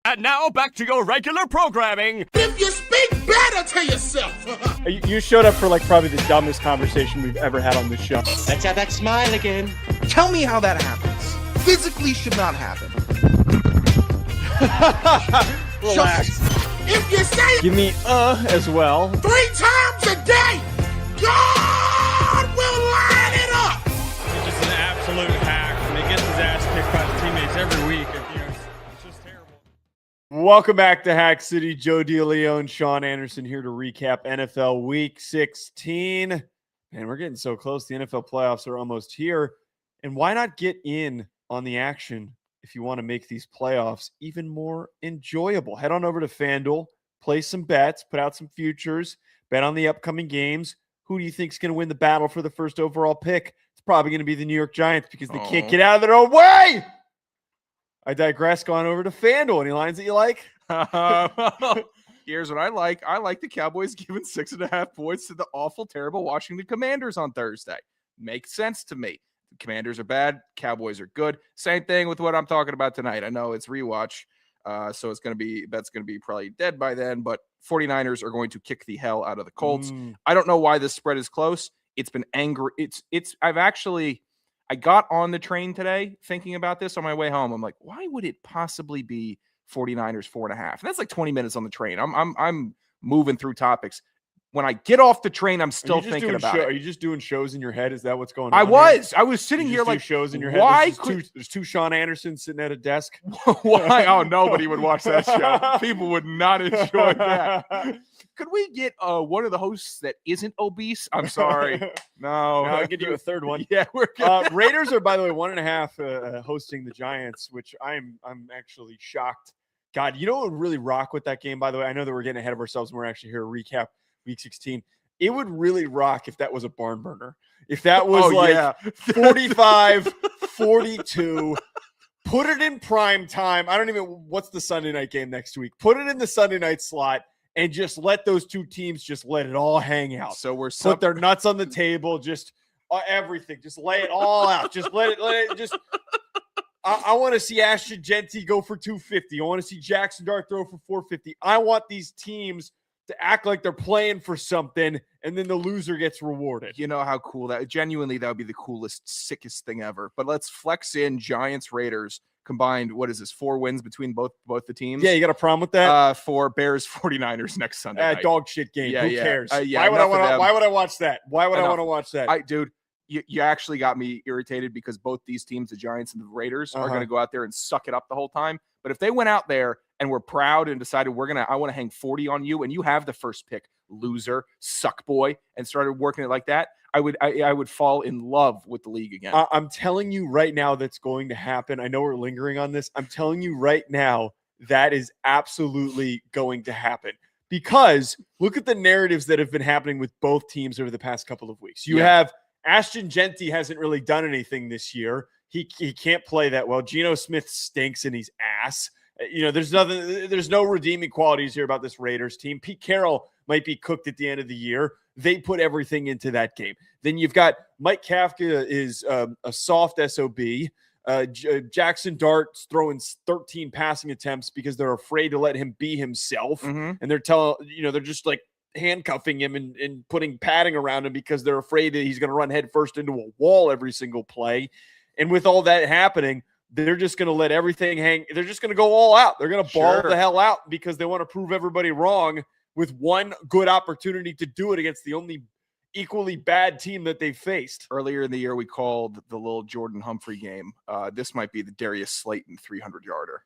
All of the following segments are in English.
And now back to your regular programming. If you speak better to yourself. You showed up for like probably the dumbest conversation we've ever had on this show. Let's have that smile again. Tell me how that happens. Physically should not happen. Relax. If you say Give me as well. 3 times a day, God will line it up. He's just an absolute hack, and he gets his ass kicked by the teammates every week. It's just terrible. Welcome back to Hack City. Joe DeLeone and Sean Anderson here to recap NFL Week 16. Man, we're getting so close. The NFL playoffs are almost here. And why not get in on the action if you want to make these playoffs even more enjoyable? Head on over to FanDuel, play some bets, put out some futures, bet on the upcoming games. Who do you think is going to win the battle for the first overall pick? It's probably going to be the New York Giants because they can't get out of their own way. I digress. Going over to FanDuel. Any lines that you like? Here's what I like. I like the Cowboys giving 6.5 points to the awful, terrible Washington Commanders on Thursday. Makes sense to me. The Commanders are bad. Cowboys are good. Same thing with what I'm talking about tonight. I know it's rewatch, so that's going to be probably dead by then, but 49ers are going to kick the hell out of the Colts. I don't know why this spread is close. It's been angry. I got on the train today thinking about this on my way home. I'm like, why would it possibly be 49ers 4.5? And that's like 20 minutes on the train. I'm moving through topics. When I get off the train, I'm still thinking about it. Are you just doing shows in your head? Is that what's going on? I was sitting here like shows in your head. Why there's two Sean Andersons sitting at a desk. Why? Oh, nobody would watch that show. People would not enjoy that. Could we get one of the hosts that isn't obese? I'm sorry. No, I'll give you a third one. Yeah, we're good. Raiders are, by the way, 1.5 hosting the Giants, which I'm actually shocked. God, you know what would really rock with that game, by the way? I know that we're getting ahead of ourselves and we're actually here to recap Week 16. It would really rock if that was a barn burner. If that was 45-42, put it in prime time. What's the Sunday night game next week? Put it in the Sunday night slot and just let those two teams just let it all hang out. So put their nuts on the table, just everything. Just lay it all out. Just let it just I want to see Ashton Genty go for 250. I want to see Jackson Dart throw for 450. I want these teams to act like they're playing for something, and then the loser gets rewarded. You know how cool that would be the coolest, sickest thing ever. But let's flex in Giants Raiders combined. What is this? 4 wins between both the teams. Yeah, you got a problem with that? For Bears 49ers next Sunday night. Dog shit game. Yeah, Who cares? Why would I watch that? Why would I want to watch that? Dude, you actually got me irritated because both these teams, the Giants and the Raiders, are going to go out there and suck it up the whole time. But if they went out there and were proud and decided I want to hang 40 on you and you have the first pick, loser, suck boy, and started working it like that, I would fall in love with the league again. I'm telling you right now that's going to happen. I know we're lingering on this. I'm telling you right now that is absolutely going to happen. Because look at the narratives that have been happening with both teams over the past couple of weeks. You have Ashton Genty hasn't really done anything this year. He can't play that well. Geno Smith stinks and he's ass. There's no redeeming qualities here about this Raiders team. Pete Carroll might be cooked at the end of the year. They put everything into that game. Then you've got Mike Kafka is a soft SOB. Jackson Dart's throwing 13 passing attempts because they're afraid to let him be himself. And they're they're just like handcuffing him and putting padding around him because they're afraid that he's going to run headfirst into a wall every single play. And with all that happening, they're just going to let everything hang. They're just going to go all out. They're going to ball the hell out because they want to prove everybody wrong with one good opportunity to do it against the only equally bad team that they faced. Earlier in the year, we called the little Jordan Humphrey game. This might be the Darius Slayton 300-yarder.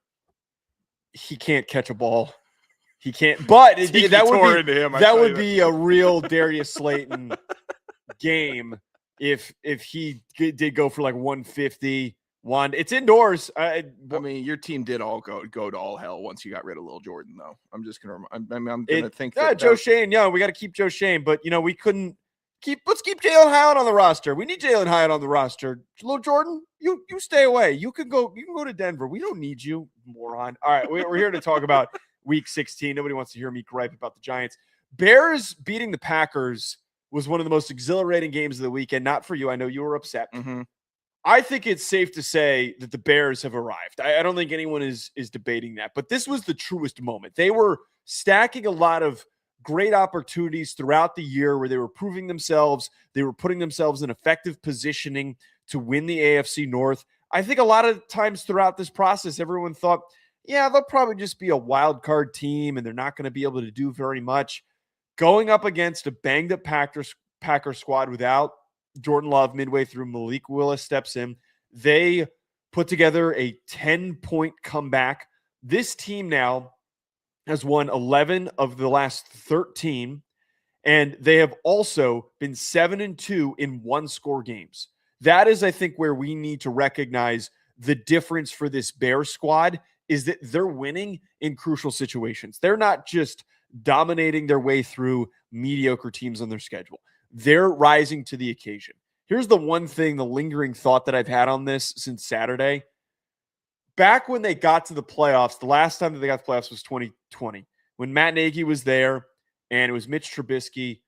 He can't catch a ball. He can't. But that would be a real Darius Slayton game if he did go for like 150. It's indoors. I mean, your team did all go to all hell once you got rid of Lil Jordan, though. I'm just gonna. I'm gonna think that Joe Shane. Yeah, we got to keep Joe Shane, but we couldn't keep. Let's keep Jalen Hyatt on the roster. We need Jalen Hyatt on the roster. Lil Jordan, you stay away. You can go to Denver. We don't need you, moron. All right, we're here to talk about Week 16. Nobody wants to hear me gripe about the Giants. Bears beating the Packers was one of the most exhilarating games of the weekend. Not for you. I know you were upset. I think it's safe to say that the Bears have arrived. I don't think anyone is debating that. But this was the truest moment. They were stacking a lot of great opportunities throughout the year where they were proving themselves. They were putting themselves in effective positioning to win the AFC North. I think a lot of times throughout this process, everyone thought, yeah, they'll probably just be a wild card team and they're not going to be able to do very much. Going up against a banged-up Packer squad without Jordan Love midway through, Malik Willis steps in. They put together a 10-point comeback. This team now has won 11 of the last 13, and they have also been 7-2 in one-score games. That is, I think, where we need to recognize the difference for this Bears squad is that they're winning in crucial situations. They're not just dominating their way through mediocre teams on their schedule. They're rising to the occasion. Here's the one thing, the lingering thought that I've had on this since Saturday. Back when they got to the playoffs, the last time that they got to the playoffs was 2020, when Matt Nagy was there and it was Mitch Trubisky.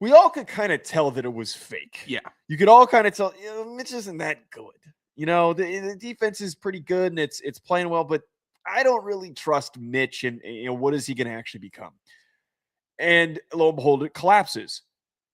We all could kind of tell that it was fake. Yeah. You could all kind of tell, Mitch isn't that good. The defense is pretty good and it's playing well, but I don't really trust Mitch and what is he going to actually become? And lo and behold, it collapses.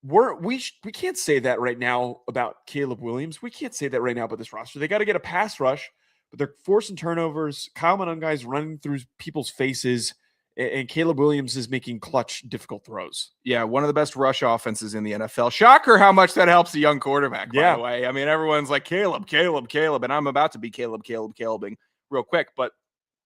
We can't say that right now about Caleb Williams. We can't say that right now about this roster. They got to get a pass rush, but they're forcing turnovers. Kyle Monungai's running through people's faces, and Caleb Williams is making clutch, difficult throws. Yeah, one of the best rush offenses in the NFL. Shocker how much that helps a young quarterback, by the way. I mean, everyone's like, Caleb, and I'm about to be Calebing real quick, but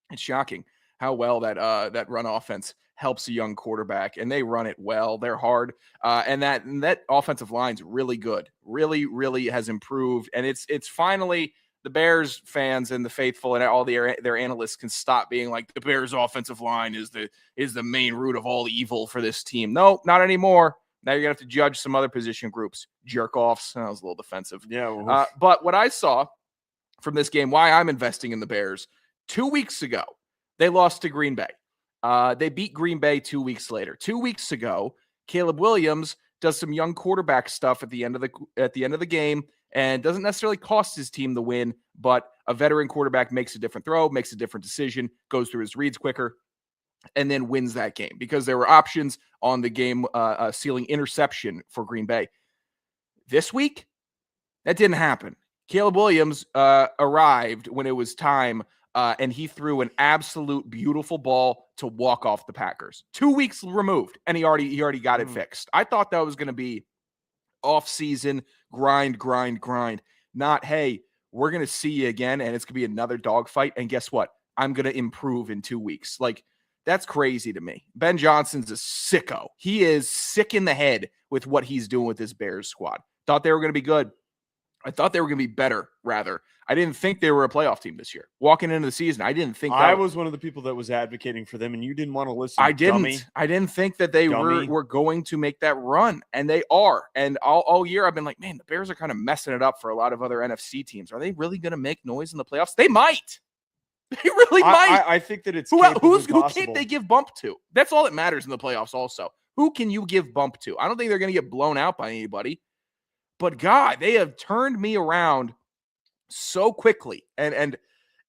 it's shocking how well that run offense helps a young quarterback, and they run it well. They're hard, and that offensive line's really good. Really, really has improved, and it's finally the Bears fans and the faithful and all their analysts can stop being like the Bears offensive line is the main root of all evil for this team. No, not anymore. Now you're gonna have to judge some other position groups. Jerk offs. That was a little defensive. Yeah. But what I saw from this game, why I'm investing in the Bears. 2 weeks ago, they lost to Green Bay. They beat Green Bay 2 weeks later. 2 weeks ago, Caleb Williams does some young quarterback stuff at the end of the game and doesn't necessarily cost his team the win, but a veteran quarterback makes a different throw, makes a different decision, goes through his reads quicker, and then wins that game because there were options on the game sealing interception for Green Bay. This week, that didn't happen. Caleb Williams arrived when it was time, and he threw an absolute beautiful ball to walk off the Packers. 2 weeks removed, and he already got it fixed. I thought that was going to be off-season grind. Not, hey, we're going to see you again, and it's going to be another dogfight. And guess what? I'm going to improve in 2 weeks. Like, that's crazy to me. Ben Johnson's a sicko. He is sick in the head with what he's doing with this Bears squad. Thought they were going to be good. I thought they were going to be better, rather. I didn't think they were a playoff team this year. Walking into the season, I didn't think I was one of the people that was advocating for them, and you didn't want to listen. I didn't. Dummy. I didn't think that they were going to make that run, and they are. And all year I've been like, man, the Bears are kind of messing it up for a lot of other NFC teams. Are they really going to make noise in the playoffs? They might. They really might. I think that it's who can't they give bump to? That's all that matters in the playoffs also. Who can you give bump to? I don't think they're going to get blown out by anybody. But God, they have turned me around so quickly. And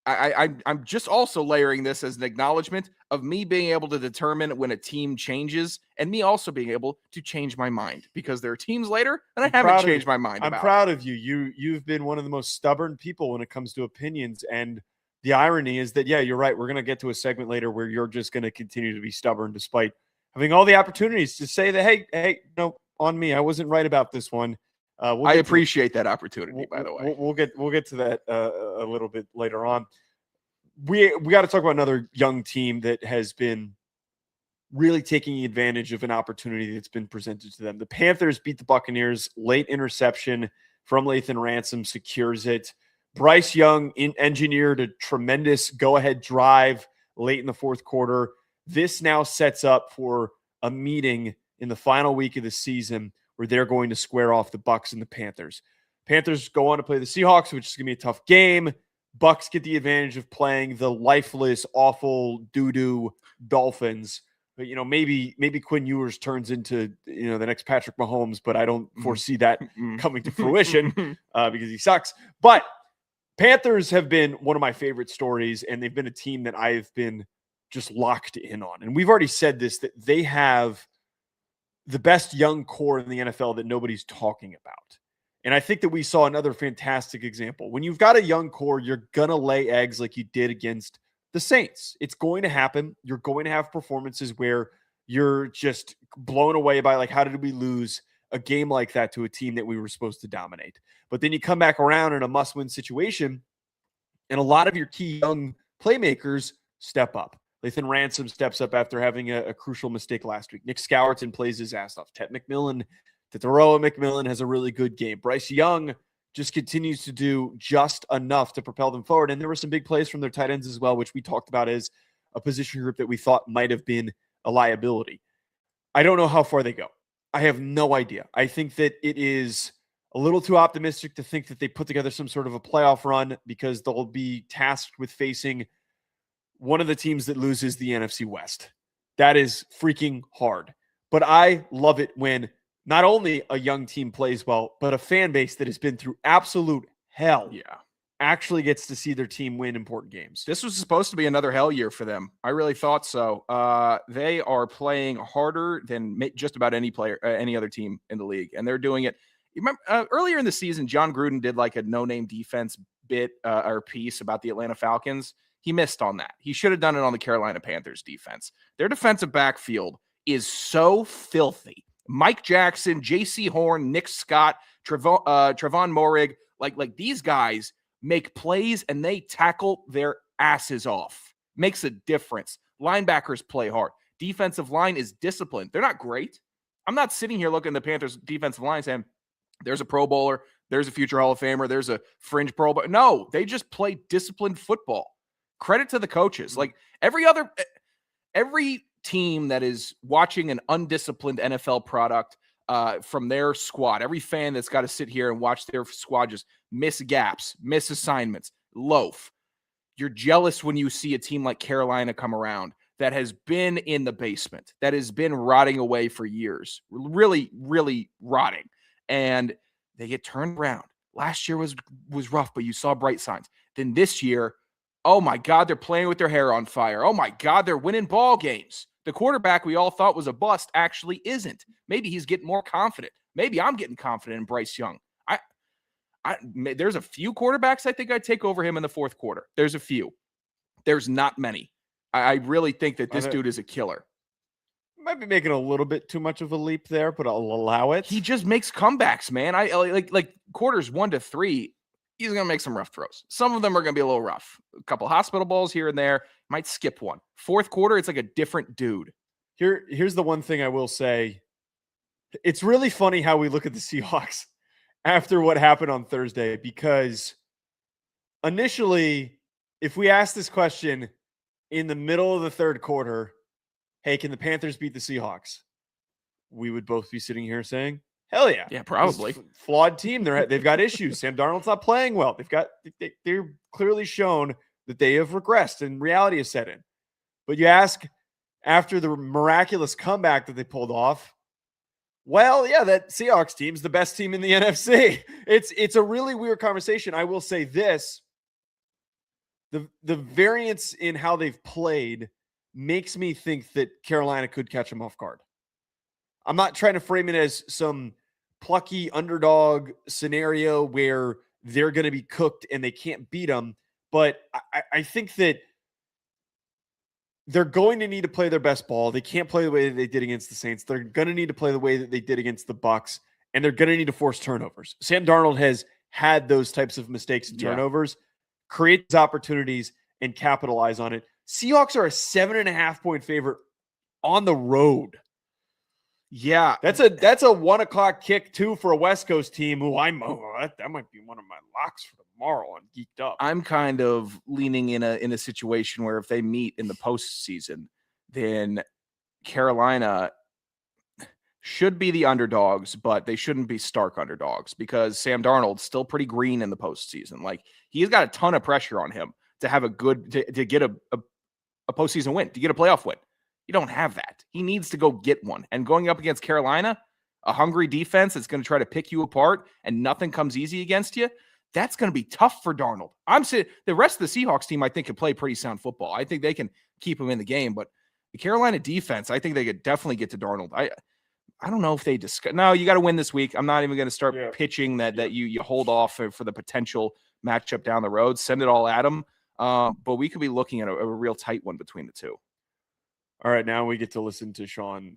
I'm just also layering this as an acknowledgement of me being able to determine when a team changes and me also being able to change my mind because there are teams later and I haven't changed my mind. I'm proud of you. You've been one of the most stubborn people when it comes to opinions. And the irony is that, yeah, you're right. We're going to get to a segment later where you're just going to continue to be stubborn despite having all the opportunities to say that, hey, no, on me. I wasn't right about this one. I appreciate that opportunity, by the way. We'll get to that a little bit later on. We got to talk about another young team that has been really taking advantage of an opportunity that's been presented to them. The Panthers beat the Buccaneers. Late interception from Lathan Ransom secures it. Bryce Young engineered a tremendous go-ahead drive late in the fourth quarter. This now sets up for a meeting in the final week of the season where they're going to square off the Bucs and the Panthers. Panthers go on to play the Seahawks, which is going to be a tough game. Bucs get the advantage of playing the lifeless, awful, doo-doo Dolphins. But, maybe Quinn Ewers turns into, the next Patrick Mahomes, but I don't foresee that coming to fruition because he sucks. But Panthers have been one of my favorite stories, and they've been a team that I've been just locked in on. And we've already said this, that they have the best young core in the NFL that nobody's talking about. And I think that we saw another fantastic example. When you've got a young core, you're going to lay eggs like you did against the Saints. It's going to happen. You're going to have performances where you're just blown away by, like, how did we lose a game like that to a team that we were supposed to dominate? But then you come back around in a must-win situation, and a lot of your key young playmakers step up. Lathan Ransom steps up after having a crucial mistake last week. Nick Scourton plays his ass off. Teteroa McMillan has a really good game. Bryce Young just continues to do just enough to propel them forward. And there were some big plays from their tight ends as well, which we talked about as a position group that we thought might have been a liability. I don't know how far they go. I have no idea. I think that it is a little too optimistic to think that they put together some sort of a playoff run, because they'll be tasked with facing one of the teams that loses the NFC West. That is freaking hard. But I love it when not only a young team plays well, but a fan base that has been through absolute hell actually gets to see their team win important games. This was supposed to be another hell year for them. I really thought so. They are playing harder than just about any other team in the league, and they're doing it. You remember earlier in the season, John Gruden did like a no-name defense bit or piece about the Atlanta Falcons. He missed on that. He should have done it on the Carolina Panthers defense. Their defensive backfield is so filthy. Mike Jackson, J.C. Horn, Nick Scott, Trevon Moehrig, like these guys make plays and they tackle their asses off. Makes a difference. Linebackers play hard. Defensive line is disciplined. They're not great. I'm not sitting here looking at the Panthers defensive line saying, there's a Pro Bowler, there's a future Hall of Famer, there's a fringe Pro Bowler. No, they just play disciplined football. Credit to the coaches. Like every team that is watching an undisciplined NFL product from their squad, every fan that's got to sit here and watch their squad just miss gaps, miss assignments, loaf. You're jealous when you see a team like Carolina come around that has been in the basement, that has been rotting away for years, really, really rotting. And they get turned around. Last year was rough, but you saw bright signs. Then this year, oh my God, they're playing with their hair on fire. Oh my God, they're winning ball games. The quarterback we all thought was a bust actually isn't. Maybe he's getting more confident. Maybe I'm getting confident in Bryce Young. There's a few quarterbacks I think I'd take over him in the fourth quarter. There's a few. There's not many. I really think that this dude is a killer. Might be making a little bit too much of a leap there, but I'll allow it. He just makes comebacks, man. I like quarters 1 to 3. He's going to make some rough throws. Some of them are going to be a little rough. A couple hospital balls here and there. Might skip one. Fourth quarter, it's like a different dude. Here's the one thing I will say. It's really funny how we look at the Seahawks after what happened on Thursday, because initially, if we asked this question in the middle of the third quarter, hey, can the Panthers beat the Seahawks? We would both be sitting here saying, hell yeah. Yeah, probably. Flawed team. They've got issues. Sam Darnold's not playing well. They're clearly shown that they have regressed and reality has set in. But you ask, after the miraculous comeback that they pulled off, well, yeah, that Seahawks team's the best team in the NFC. It's a really weird conversation. I will say this. The variance in how they've played makes me think that Carolina could catch them off guard. I'm not trying to frame it as some plucky underdog scenario where they're going to be cooked and they can't beat them. But I think that they're going to need to play their best ball. They can't play the way that they did against the Saints. They're going to need to play the way that they did against the Bucs, and they're going to need to force turnovers. Sam Darnold has had those types of mistakes and turnovers, create these opportunities, and capitalize on it. Seahawks are a 7.5-point favorite on the road. Yeah, that's a 1:00 kick too for a West Coast team who that might be one of my locks for tomorrow on Geeked Up. I'm kind of leaning in a situation where if they meet in the postseason, then Carolina should be the underdogs, but they shouldn't be stark underdogs because Sam Darnold's still pretty green in the postseason. Like, he's got a ton of pressure on him to have to get a postseason win, to get a playoff win. You don't have that. He needs to go get one. And going up against Carolina, a hungry defense that's going to try to pick you apart and nothing comes easy against you, That's going to be tough for Darnold. I'm saying the rest of the Seahawks team, I think, can play pretty sound football. I think they can keep him in the game, but the Carolina defense, I think they could definitely get to Darnold. I don't know if they discuss. No, you got to win this week. I'm not even going to start pitching that you hold off for the potential matchup down the road. Send it all at them. But we could be looking at a real tight one between the two. All right, now we get to listen to Sean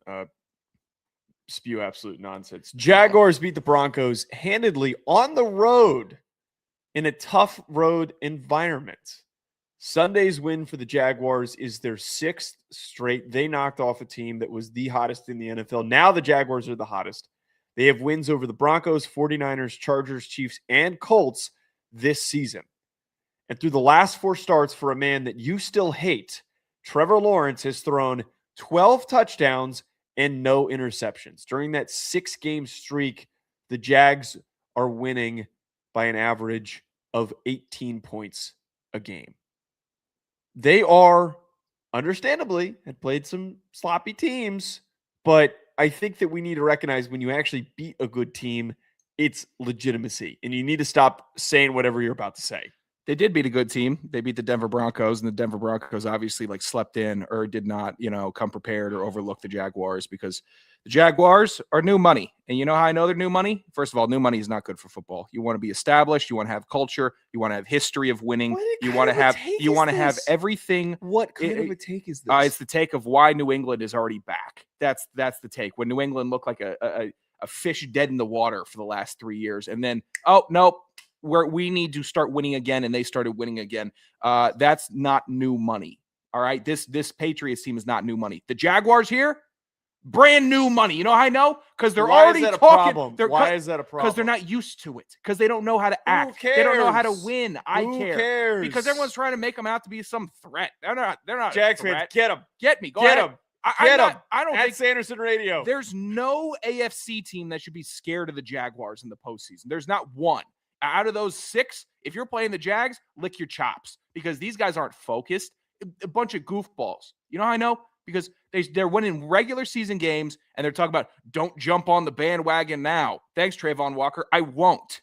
spew absolute nonsense. Jaguars beat the Broncos handedly on the road in a tough road environment. Sunday's win for the Jaguars is their 6th straight. They knocked off a team that was the hottest in the NFL. Now the Jaguars are the hottest. They have wins over the Broncos, 49ers, Chargers, Chiefs, and Colts this season. And through the last 4 starts for a man that you still hate, Trevor Lawrence has thrown 12 touchdowns and no interceptions. During that 6-game streak, the Jags are winning by an average of 18 points a game. They are, understandably, had played some sloppy teams, but I think that we need to recognize when you actually beat a good team, it's legitimacy, and you need to stop saying whatever you're about to say. They did beat a good team. They beat the Denver Broncos, and the Denver Broncos obviously slept in or did not, come prepared or overlook the Jaguars, because the Jaguars are new money. And you know how I know they're new money? First of all, new money is not good for football. You want to be established. You want to have culture. You want to have history of winning. You want to have everything. What kind of a take is this? It's the take of why New England is already back. That's the take. When New England looked like a fish dead in the water for the last 3 years. And then, oh, nope. We need to start winning again, and they started winning again. That's not new money. All right, this Patriots team is not new money. The Jaguars here, brand new money. You know how I know? Because they're already talking. Why is that a problem? Because they're not used to it. Because they don't know how to act. Who cares? They don't know how to win. Who cares? Because everyone's trying to make them out to be some threat. They're not. Jags fans, get them. Get me. Get them. I don't That's think Anderson Radio. There's no AFC team that should be scared of the Jaguars in the postseason. There's not one. Out of those 6, if you're playing the Jags, lick your chops, because these guys aren't focused. A bunch of goofballs. You know how I know? Because they're winning regular season games, and they're talking about, don't jump on the bandwagon now. Thanks, Trayvon Walker. I won't.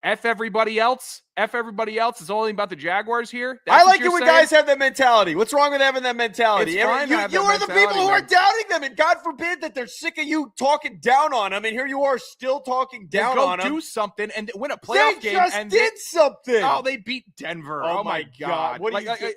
F everybody else. It's only about the Jaguars here. I like it when guys have that mentality. What's wrong with having that mentality? It's fine to have you that are the mentality, people who are man. doubting them, and God forbid that they're sick of you talking down on them. And here you are still talking down on them. Go do something and win a playoff game. They just did something. Oh, they beat Denver. Oh, Oh my God. What do you do?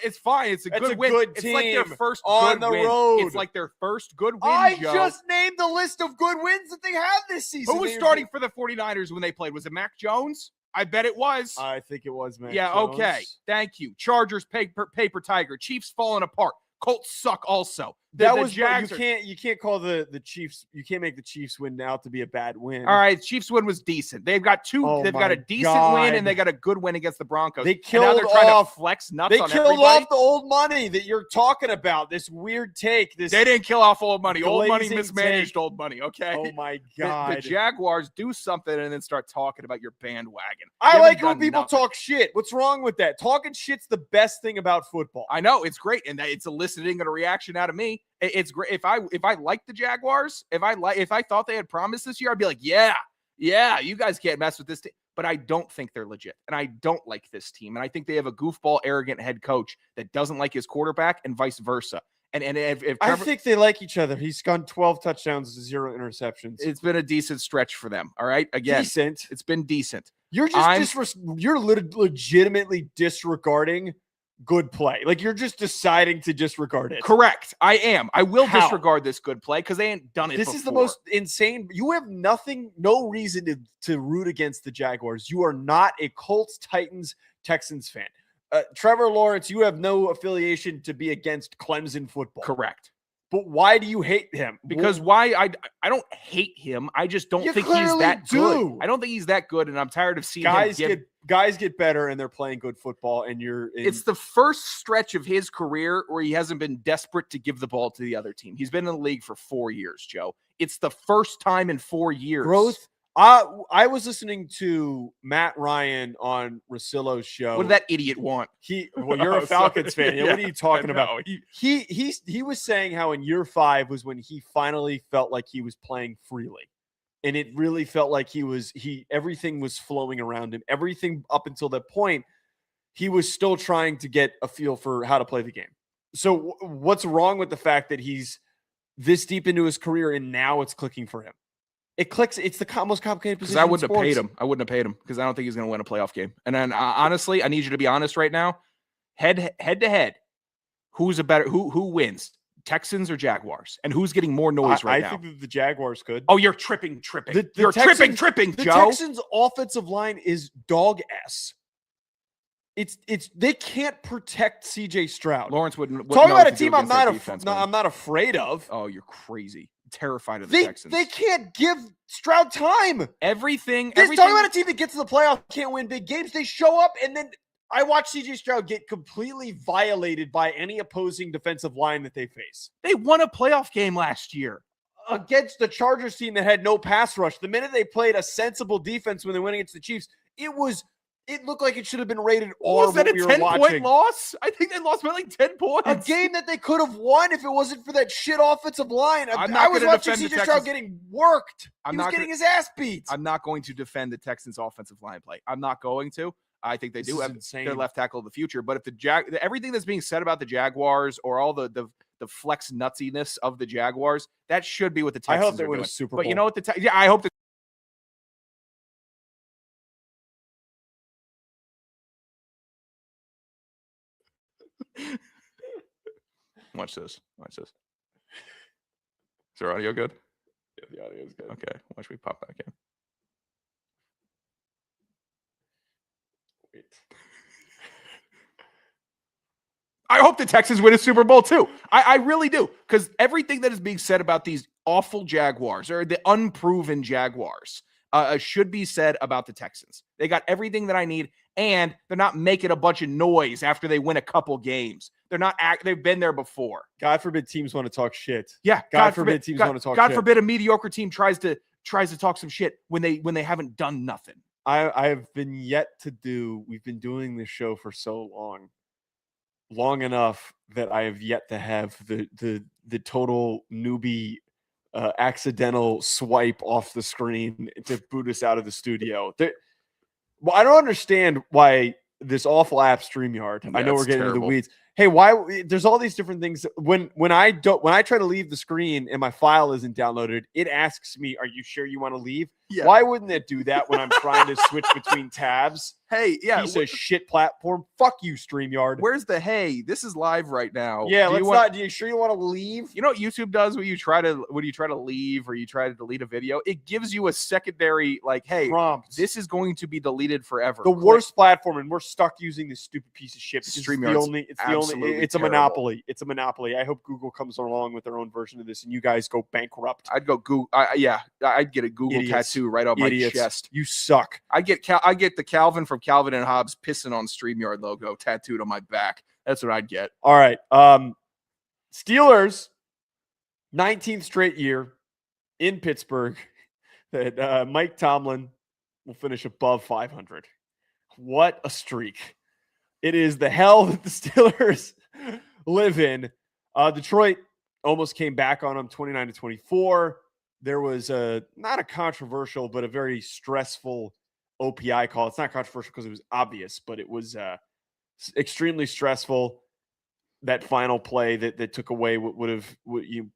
It's fine. It's a That's good a win. good It's like their team first on good the win. road. It's like their first good win, I Joe. just named the list of good wins that they have this season. Who was starting for the 49ers when they played? Was it Mac Jones? I bet it was. I think it was, man. Yeah, okay. Thank you. Chargers, paper tiger. Chiefs falling apart. Colts suck also. The Jags you can't call the Chiefs. You can't make the Chiefs win now to be a bad win. All right, Chiefs win was decent. They've got they've got a decent win, and they got a good win against the Broncos. They killed and now they're trying off. To flex nuts They on killed everybody. off the old money that you're talking about. This weird take. They didn't kill off old money. Old money glazing mismanaged take. old money. Okay. Oh my God. The Jaguars do something and then start talking about your bandwagon. I You like haven't when done people nothing. talk shit. What's wrong with that? Talking shit's the best thing about football. I know it's great, and it's eliciting a reaction out of me. It's great. If I like the Jaguars, if I thought they had promise this year, I'd be like, yeah, you guys can't mess with this team. But I don't think they're legit, and I don't like this team, and I think they have a goofball, arrogant head coach that doesn't like his quarterback, and vice versa. And if I Trevor, think they like each other. He's gone 12 touchdowns, 0 interceptions. it's been a decent stretch for them. All right, again, Decent. it's been decent. You're just you're legitimately disregarding good play. Like you're just deciding to disregard it. Correct. I am. I will How? disregard this good play because they ain't done it This before. is the most insane. You have no reason to root against the Jaguars. You are not a Colts, Titans, Texans fan. Trevor Lawrence, you have no affiliation to be against Clemson football. Correct. But why do you hate him? Because why? I don't hate him. I just don't You think he's clearly that do. good. I don't think he's that good, and I'm tired of seeing guys get better and they're playing good football, and It's the first stretch of his career where he hasn't been desperate to give the ball to the other team. He's been in the league for 4 years, Joe. It's the first time in 4 years. growth. I was listening to Matt Ryan on Rosillo's show. What did that idiot want? Well, you're a Falcons fan. Yeah, What are you talking I about? know. He was saying how in year 5 was when he finally felt like he was playing freely. And it really felt like everything was flowing around him. Everything up until that point, he was still trying to get a feel for how to play the game. So what's wrong with the fact that he's this deep into his career and now it's clicking for him? It clicks. It's the most complicated position. Because I wouldn't have paid him. I wouldn't have paid him because I don't think he's going to win a playoff game. And then honestly, I need you to be honest right now. Head to head, who's a better? Who wins? Texans or Jaguars? And who's getting more noise right now? I think that the Jaguars could. Oh, you're tripping. You're Texans, tripping, the Joe. Texans' offensive line is dog ass. They can't protect CJ Stroud. Lawrence wouldn't talk know about a what to do team I'm against not that defense, afraid of. Oh, you're crazy. Terrified of the Texans. They can't give Stroud time. Everything. Talking about a team that gets to the playoffs, can't win big games. They show up and then I watch CJ Stroud get completely violated by any opposing defensive line that they face. They won a playoff game last year against the Chargers team that had no pass rush. The minute they played a sensible defense when they went against the Chiefs, it looked like it should have been rated R. Was that a 10-point loss? I think they lost by like 10 points. A game that they could have won if it wasn't for that shit offensive line. I was watching CJ Stroud getting worked. He was getting his ass beat. I'm not going to defend the Texans' offensive line play. I'm not going to. I think they do have their left tackle of the future. But if everything that's being said about the Jaguars or all the flex nutsiness of the Jaguars, that should be what the Texans I hope they win doing. a Super Bowl. But you know what? I hope Watch this. Is our audio good? Yeah, the audio is good. Okay. Watch me pop back in. Wait. I hope the Texans win a Super Bowl too. I really do. Because everything that is being said about these awful Jaguars or the unproven Jaguars should be said about the Texans. They got everything that I need, and they're not making a bunch of noise after they win a couple games. They've been there before. God forbid teams want to talk shit. Yeah. God forbid teams want to talk shit. God forbid a mediocre team tries to talk some shit when they haven't done nothing. I have been we've been doing this show for so long enough that I have yet to have the total newbie accidental swipe off the screen to boot us out of the studio. Well, I don't understand why this awful app StreamYard. I know we're getting into the weeds. Hey, why there's all these different things. When I try to leave the screen and my file isn't downloaded, it asks me, "Are you sure you want to leave?" Yeah. Why wouldn't it do that when I'm trying to switch between tabs? Hey, yeah, piece of shit platform. Fuck you, StreamYard. Where's the hey? This is live right now. Yeah, do you sure you want to leave? You know what YouTube does when you try to leave or you try to delete a video? It gives you a secondary hey, prompt. This is going to be deleted forever. The worst platform, and we're stuck using this stupid piece of shit. StreamYard. It's a monopoly. It's a monopoly. I hope Google comes along with their own version of this, and you guys go bankrupt. I'd go Google. I'd get a Google tattoo right on my chest. You suck. I get the Calvin from Calvin and Hobbes pissing on StreamYard logo tattooed on my back. That's what I'd get. All right. Steelers, 19th straight year in Pittsburgh that Mike Tomlin will finish above 500. What a streak. It is the hell that the Steelers live in. Detroit almost came back on them 29-24. There was not a controversial, but a very stressful OPI call. It's not controversial because it was obvious, but it was extremely stressful. That final play that took away what would have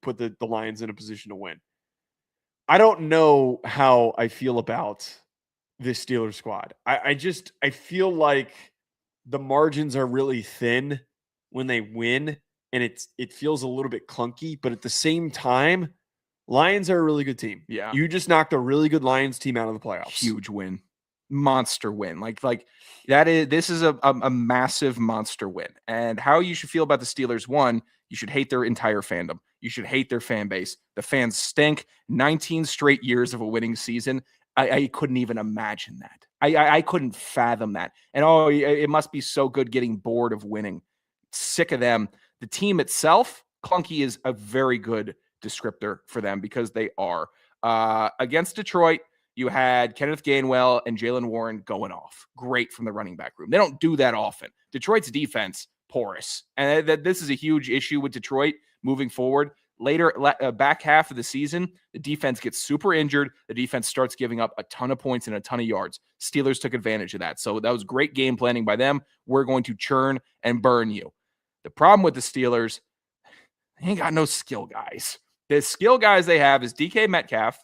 put the Lions in a position to win. I don't know how I feel about this Steelers squad. I feel like the margins are really thin when they win, and it feels a little bit clunky, but at the same time, Lions are a really good team. Yeah. You just knocked a really good Lions team out of the playoffs. Huge win. Monster win. This is a massive monster win. And how you should feel about the Steelers, one, you should hate their entire fandom. You should hate their fan base. The fans stink. 19 straight years of a winning season. I couldn't even imagine that. I couldn't fathom that. And it must be so good getting bored of winning. Sick of them. The team itself, clunky is a very good descriptor for them because they are. Against Detroit, you had Kenneth Gainwell and Jalen Warren going off. Great from the running back room. They don't do that often. Detroit's defense, porous. And this is a huge issue with Detroit moving forward. back half of the season, the defense gets super injured. The defense starts giving up a ton of points and a ton of yards. Steelers took advantage of that. So that was great game planning by them. We're going to churn and burn you. The problem with the Steelers, they ain't got no skill guys. The skill guys they have is DK Metcalf,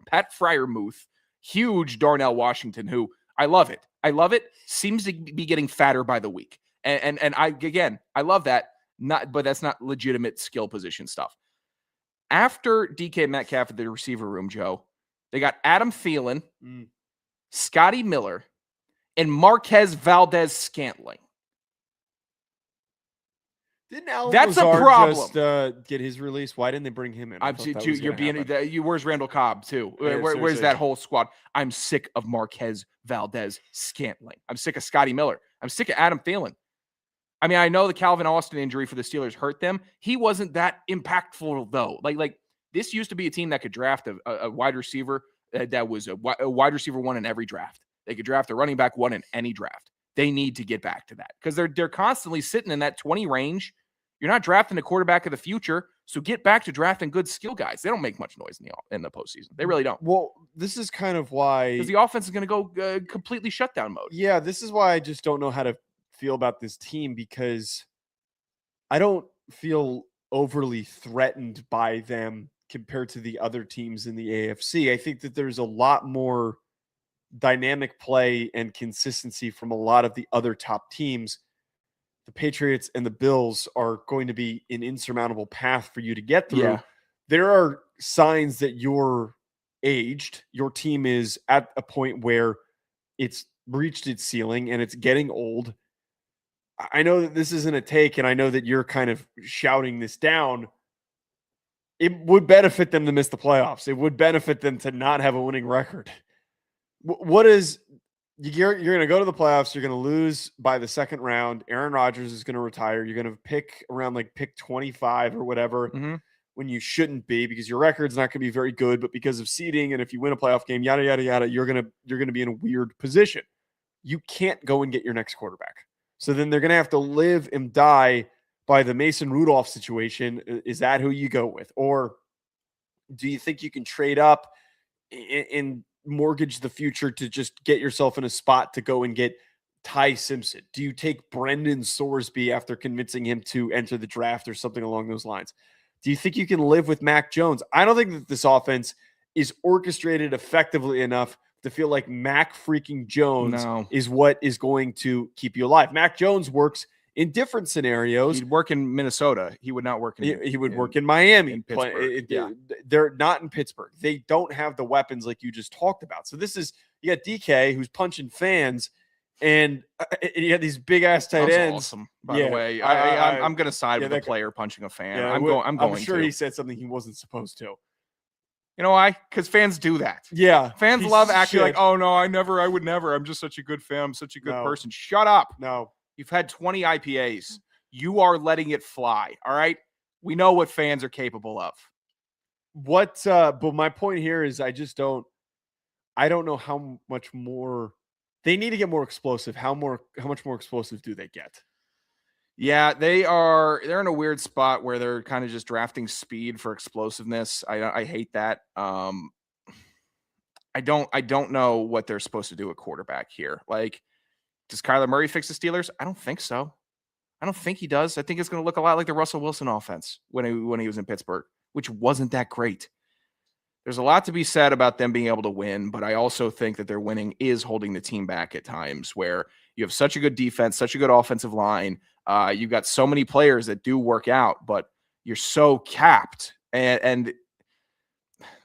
Pat Freiermuth, huge Darnell Washington, who I love it. Seems to be getting fatter by the week. And I love that. But that's not legitimate skill position stuff. After DK Metcalf at the receiver room, Joe, they got Adam Thielen, Scotty Miller, and Marquez Valdez-Scantling. Didn't Alan That's Lazard a problem. Just get his release? Why didn't they bring him in? Where's Randall Cobb too? Where's that whole squad? I'm sick of Marquez Valdez-Scantling. I'm sick of Scotty Miller. I'm sick of Adam Thielen. I mean, I know the Calvin Austin injury for the Steelers hurt them. He wasn't that impactful though. Like this used to be a team that could draft a wide receiver that was a wide receiver one in every draft. They could draft a running back one in any draft. They need to get back to that because they're constantly sitting in that 20 range. You're not drafting a quarterback of the future, so get back to drafting good skill guys. They don't make much noise in the postseason. They really don't. Well, this is kind of why because the offense is going to go completely shutdown mode. Yeah, this is why I just don't know how to feel about this team because I don't feel overly threatened by them compared to the other teams in the AFC. I think that there's a lot more dynamic play and consistency from a lot of the other top teams. The Patriots and the Bills are going to be an insurmountable path for you to get through. Yeah. There are signs that you're aged. Your team is at a point where it's reached its ceiling and it's getting old. I know that this isn't a take, and I know that you're kind of shouting this down. It would benefit them to miss the playoffs. It would benefit them to not have a winning record. What is you're going to go to the playoffs? You're going to lose by the second round. Aaron Rodgers is going to retire. You're going to pick around pick 25 or whatever when you shouldn't be because your record's not going to be very good. But because of seeding, and if you win a playoff game, yada yada yada, you're going to be in a weird position. You can't go and get your next quarterback. So then they're going to have to live and die by the Mason Rudolph situation. Is that who you go with? Or do you think you can trade up and mortgage the future to just get yourself in a spot to go and get Ty Simpson? Do you take Brendan Sorsby after convincing him to enter the draft or something along those lines? Do you think you can live with Mac Jones? I don't think that this offense is orchestrated effectively enough to feel like Mac freaking Jones is what is going to keep you alive. Mac Jones works in different scenarios. He'd work in Minnesota. He would not work in. He would work in Miami. In Pittsburgh. They're not in Pittsburgh. They don't have the weapons like you just talked about. So this is you got DK who's punching fans, and you got these big ass tight ends. Awesome. By the way, I'm going to side with the player punching a fan. Yeah, I'm sure he said something he wasn't supposed to. You know why? Because fans do that. Yeah. Fans love acting like, oh, no, I would never. I'm just such a good fan. I'm such a good person. Shut up. No. You've had 20 IPAs. You are letting it fly. All right? We know what fans are capable of. But my point here is I don't know how much more they need to get more explosive. How much more explosive do they get? Yeah, they're in a weird spot where they're kind of just drafting speed for explosiveness. I hate that. I don't know what they're supposed to do at quarterback here. Like, does Kyler Murray fix the Steelers? I don't think so. I don't think he does. I think it's going to look a lot like the Russell Wilson offense when he was in Pittsburgh, which wasn't that great. There's a lot to be said about them being able to win, but I also think that their winning is holding the team back at times where you have such a good defense, such a good offensive line. You've got so many players that do work out, but you're so capped. And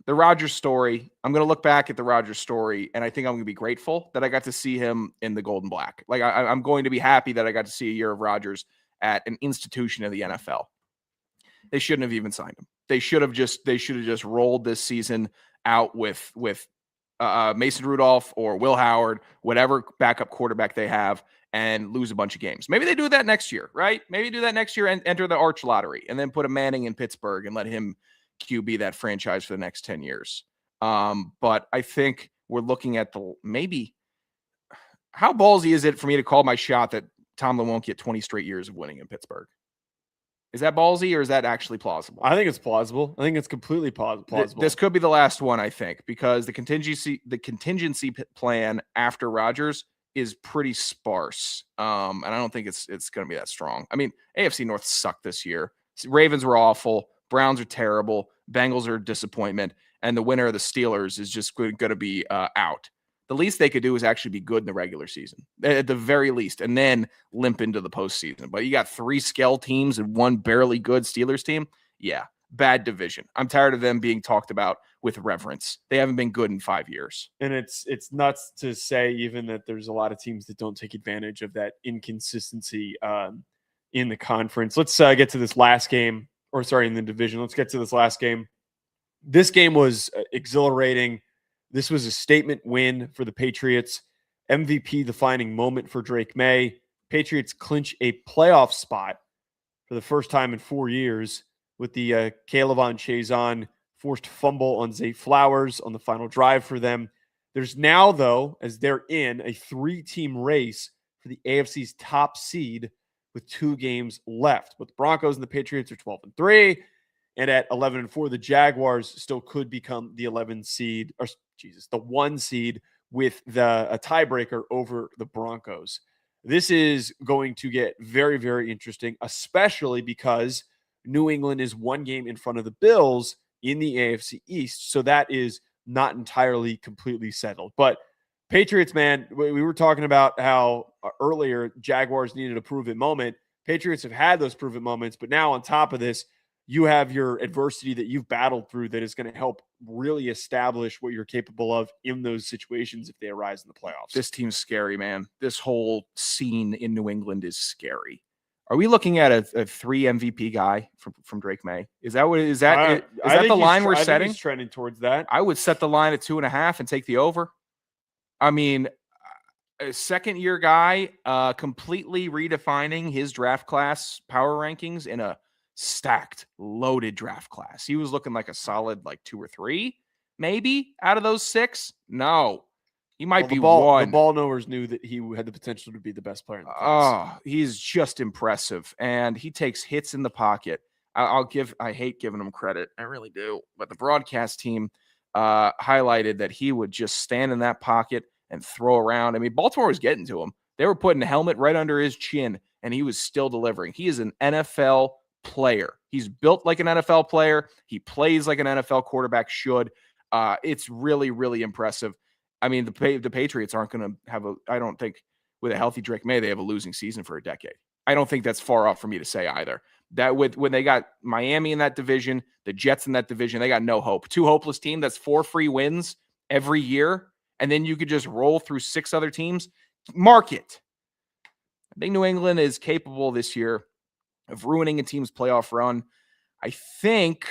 the Rodgers story, I'm going to look back at the Rodgers story, and I think I'm going to be grateful that I got to see him in the gold and black. Like, I'm going to be happy that I got to see a year of Rodgers at an institution of the NFL. They shouldn't have even signed him. They should have just rolled this season out with Mason Rudolph or Will Howard, whatever backup quarterback they have, and lose a bunch of games. Maybe they do that next year, right? Maybe do that next year and enter the Arch Lottery and then put a Manning in Pittsburgh and let him QB that franchise for the next 10 years. But I think we're looking at how ballsy is it for me to call my shot that Tomlin won't get 20 straight years of winning in Pittsburgh? Is that ballsy or is that actually plausible? I think it's plausible. I think it's completely plausible. This could be the last one, I think, because the contingency plan after Rodgers is pretty sparse. And I don't think it's going to be that strong. I mean, AFC North sucked this year. Ravens were awful. Browns are terrible. Bengals are a disappointment. And the winner of the Steelers is just going to be out. The least they could do is actually be good in the regular season, at the very least, and then limp into the postseason. But you got 3 skell teams and 1 barely good Steelers team. Yeah, bad division. I'm tired of them being talked about with reverence. They haven't been good in 5 years. And it's nuts to say even that there's a lot of teams that don't take advantage of that inconsistency in the conference. Let's get to this last game, in the division. Let's get to this last game. This game was exhilarating. This was a statement win for the Patriots. MVP defining moment for Drake Maye. Patriots clinch a playoff spot for the first time in 4 years with the Caleb Chazon forced fumble on Zay Flowers on the final drive for them. There's now, though, as they're in a 3-team race for the AFC's top seed with 2 games left. But the Broncos and the Patriots are 12-3. And at 11-4, the Jaguars still could become the 11 seed, or the 1 seed with a tiebreaker over the Broncos. This is going to get very, very interesting, especially because New England is 1 game in front of the Bills in the AFC East. So that is not entirely completely settled. But Patriots, man, we were talking about how earlier Jaguars needed a proven moment. Patriots have had those proven moments, but now on top of this, you have your adversity that you've battled through that is going to help really establish what you're capable of in those situations if they arise in the playoffs. This team's scary, man. This whole scene in New England is scary. Are we looking at a 3 MVP guy from Drake Maye? Is that the line we're setting? He's trending towards that. I would set the line at 2.5 and take the over. I mean, a second-year guy completely redefining his draft class power rankings in a stacked, loaded draft class. He was looking like a solid 2 or 3, maybe out of those 6. No, he might be 1. The ball knowers knew that he had the potential to be the best player in the class. Oh, he's just impressive, and he takes hits in the pocket. I hate giving him credit. I really do. But the broadcast team highlighted that he would just stand in that pocket and throw around. I mean, Baltimore was getting to him. They were putting a helmet right under his chin, and he was still delivering. He is an NFL player. He's built like an NFL player. He plays like an NFL quarterback should. It's really, really impressive. I mean, the Patriots aren't going to have I don't think with a healthy Drake Maye, they have a losing season for a decade. I don't think that's far off for me to say either. That when they got Miami in that division, the Jets in that division, they got no hope. 2 hopeless team. That's 4 free wins every year. And then you could just roll through 6 other teams. Mark it. I think New England is capable this year of ruining a team's playoff run. I think.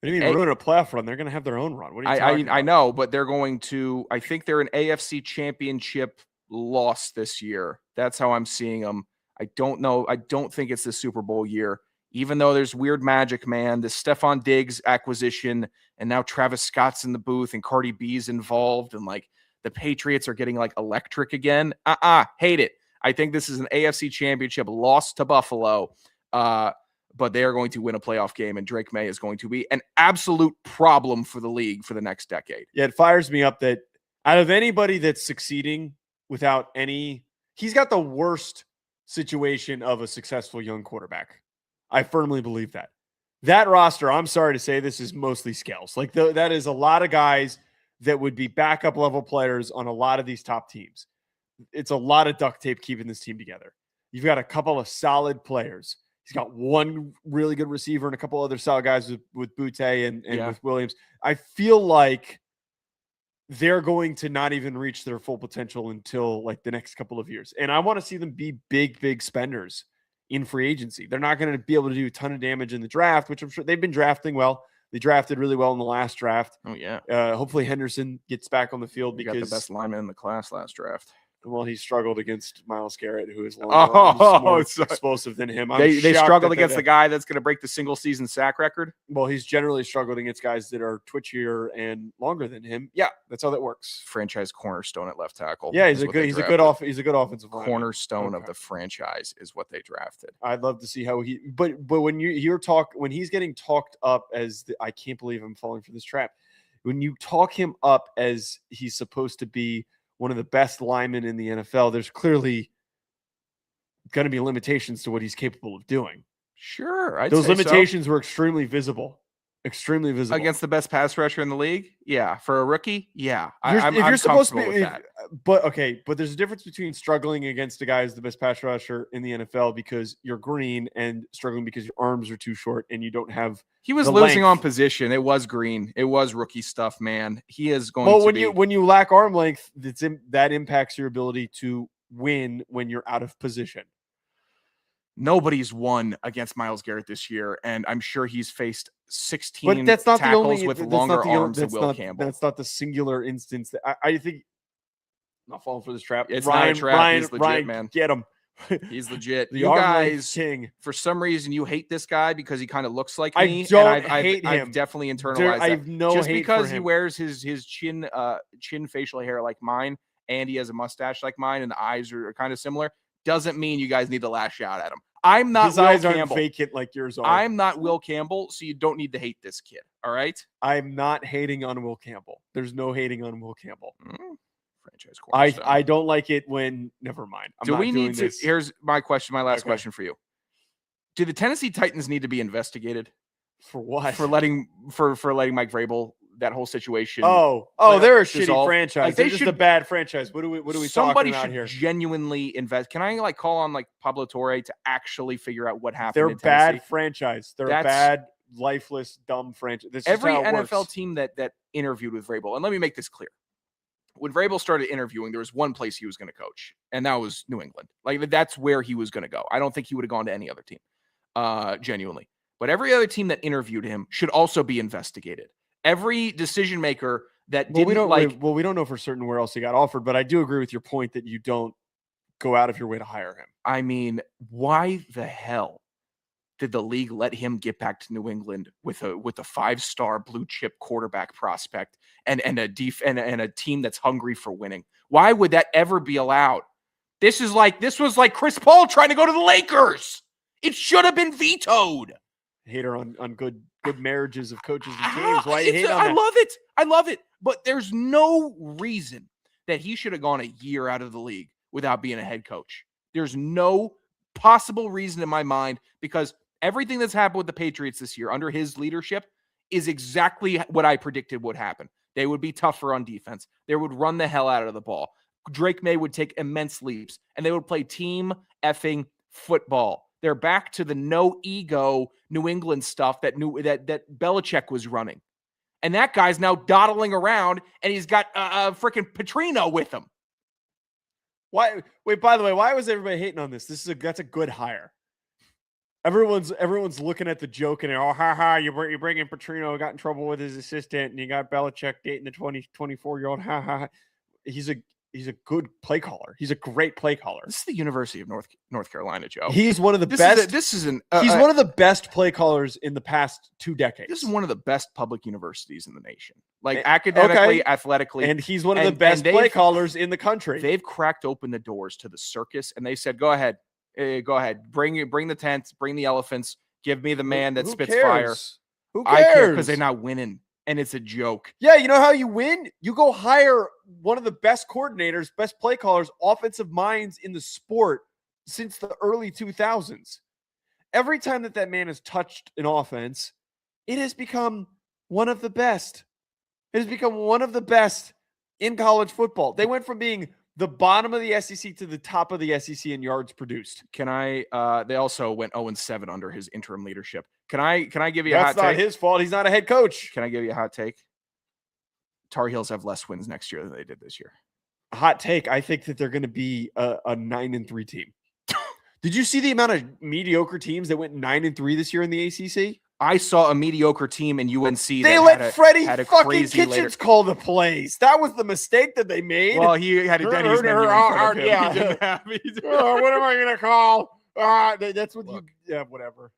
What do you mean ruin a playoff run? They're going to have their own run. What are you talking about? I know, but they're going to. I think they're an AFC Championship loss this year. That's how I'm seeing them. I don't know. I don't think it's the Super Bowl year, even though there's weird magic, man. The Stephon Diggs acquisition, and now Travis Scott's in the booth, and Cardi B's involved, and the Patriots are getting electric again. Hate it. I think this is an AFC Championship loss to Buffalo, but they are going to win a playoff game, and Drake Maye is going to be an absolute problem for the league for the next decade. Yeah, it fires me up that out of anybody that's succeeding without he's got the worst situation of a successful young quarterback. I firmly believe that. That roster, I'm sorry to say, this is mostly scales. That is a lot of guys that would be backup level players on a lot of these top teams. It's a lot of duct tape keeping this team together. You've got a couple of solid players. He's got 1 really good receiver and a couple other solid guys with Butte and with Williams. I feel like they're going to not even reach their full potential until the next couple of years. And I want to see them be big, big spenders in free agency. They're not going to be able to do a ton of damage in the draft, which I'm sure they've been drafting well. They drafted really well in the last draft. Oh, yeah. Hopefully Henderson gets back on the field because got the best lineman in the class last draft. Well, he struggled against Myles Garrett, who is more explosive than him. They struggled against the guy that's going to break the single season sack record. Well, he's generally struggled against guys that are twitchier and longer than him. Yeah, that's how that works. Franchise cornerstone at left tackle. Yeah, he's a good offensive lineman. Cornerstone of the franchise is what they drafted. I'd love to see how but when when he's getting talked up as I can't believe I'm falling for this trap. When you talk him up as he's supposed to be one of the best linemen in the NFL, there's clearly going to be limitations to what he's capable of doing. Sure. Those limitations were extremely visible against the best pass rusher in the league. Yeah. For a rookie. Yeah. You're supposed to be with that. But there's a difference between struggling against a guy who's the best pass rusher in the NFL because you're green and struggling because your arms are too short and you don't have. He was losing on position. It was green. It was rookie stuff, man. He is going when you lack arm length, that impacts your ability to win when you're out of position. Nobody's won against Myles Garrett this year, and I'm sure he's faced 16 but that's not tackles the only, with that's longer not the, arms that's than Will not, Campbell. That's not the singular instance. That I think I'm not falling for this trap. It's Ryan, not a trap. Ryan, He's legit, Ryan, man. Get him. He's legit. The you guys, king. For some reason, you hate this guy because he kind of looks like me. I hate him. I've definitely internalized that. I have no just hate because for him. he wears his chin facial hair like mine, and he has a mustache like mine, and the eyes are kind of similar, doesn't mean you guys need to lash out at him. I'm not His Will eyes Campbell. aren't vacant like yours are. I'm not Will Campbell, so you don't need to hate this kid. All right? I'm not hating on Will Campbell. There's no hating on Will Campbell. Franchise cornerstone. I don't like it when. Never mind. Do we need to? Here's my question. My last question for you. Do the Tennessee Titans need to be investigated for what? For letting Mike Vrabel, that whole situation. They're a shitty franchise. Like, they're just a bad franchise. What are we talking about here? Somebody should genuinely invest. Can I call on Pablo Torre to actually figure out what happened? They're in bad Tennessee? franchise. They're a bad, lifeless, dumb franchise. Every NFL team that interviewed with Vrabel, and let me make this clear. When Vrabel started interviewing, there was one place he was going to coach, and that was New England. Like, that's where he was going to go. I don't think he would have gone to any other team, genuinely. But every other team that interviewed him should also be investigated. Every decision maker that we don't know for certain where else he got offered, but I do agree with your point that you don't go out of your way to hire him. I mean, why the hell did the league let him get back to New England with a 5-star blue chip quarterback prospect and a team that's hungry for winning? Why would that ever be allowed? This was like Chris Paul trying to go to the Lakers. It should have been vetoed. Hater on good marriages of coaches and teams. Why you hate on that? I love it. But there's no reason that he should have gone a year out of the league without being a head coach. There's no possible reason in my mind, because everything that's happened with the Patriots this year under his leadership is exactly what I predicted would happen. They would be tougher on defense. They would run the hell out of the ball. Drake Maye would take immense leaps, and they would play team effing football. They're back to the no ego New England stuff that Belichick was running. And that guy's now dawdling around, and he's got a freaking Petrino with him. Why? Wait, by the way, why was everybody hating on this? That's a good hire. Everyone's looking at the joke and you bring in Petrino, got in trouble with his assistant, and you got Belichick dating the 24-year-old. He's a good play caller. He's a great play caller. This is the University of North Carolina, Joe. He's one of the best. He's one of the best play callers in the past 2 decades. This is one of the best public universities in the nation, academically, athletically, and he's one of the best play callers in the country. They've cracked open the doors to the circus, and they said, "Go ahead, bring the tents, bring the elephants, give me the man that spits fire." Who cares? I care because they're not winning. And it's a joke. Yeah, you know how you win? You go hire one of the best coordinators, best play callers, offensive minds in the sport since the early 2000s. Every time that man has touched an offense, it has become one of the best. It has become one of the best in college football. They went from being the bottom of the SEC to the top of the SEC in yards produced. They also went 0-7 under his interim leadership. Can I give you a hot take? That's not his fault. He's not a head coach. Can I give you a hot take? Tar Heels have less wins next year than they did this year. Hot take. I think that they're going to be a 9-3 team. Did you see the amount of mediocre teams that went 9-3 this year in the ACC? I saw a mediocre team in UNC. They that let Freddie had a fucking crazy Kitchens later. call the plays. That was the mistake that they made. Well, he had a Denny's menu in front of him. yeah. He didn't have, What am I going to call? That's what Look. whatever.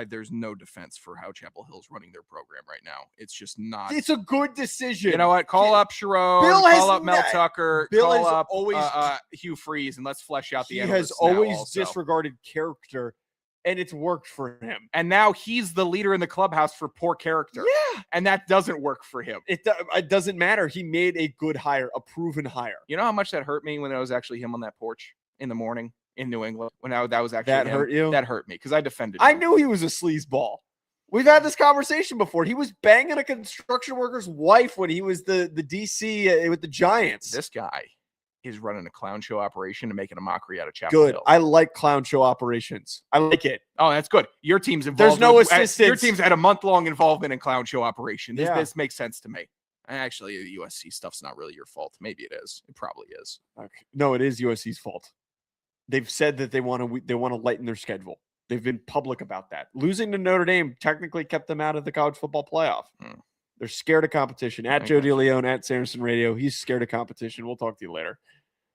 There's no defense for how Chapel Hill's running their program right now. It's just not. It's a good decision. You know what? Call up Sharon. Bill has Call up Mel not- Tucker. Bill call has up always- Hugh Freeze, and let's flesh out the He analysts has now always also. disregarded character, and it's worked for him. And now he's the leader in the clubhouse for poor character. Yeah. And that doesn't work for him. It doesn't matter. He made a good hire, a proven hire. You know how much that hurt me when it was actually him on that porch in the morning in New England? When that was actually That him? hurt you? That hurt me because I defended I him. knew he was a sleazeball. We've had this conversation before. He was banging a construction worker's wife when he was the DC with the Giants. This guy is running a clown show operation and making a mockery out of Chapel Good. Hill. I like clown show operations. I like it. Oh, that's good. Your team's involved. There's no Your assistance. team's had a month-long involvement in clown show operation. This, Yeah. this makes sense to me. Actually, the USC stuff's not really your fault. Maybe it is. It probably is. Okay. No, it is USC's fault. They've said that they want to lighten their schedule. They've been public about that. Losing to Notre Dame technically kept them out of the college football playoff. Hmm. They're scared of competition. At I Joe got you. DeLeone, at Sanderson Radio. He's scared of competition. We'll talk to you later.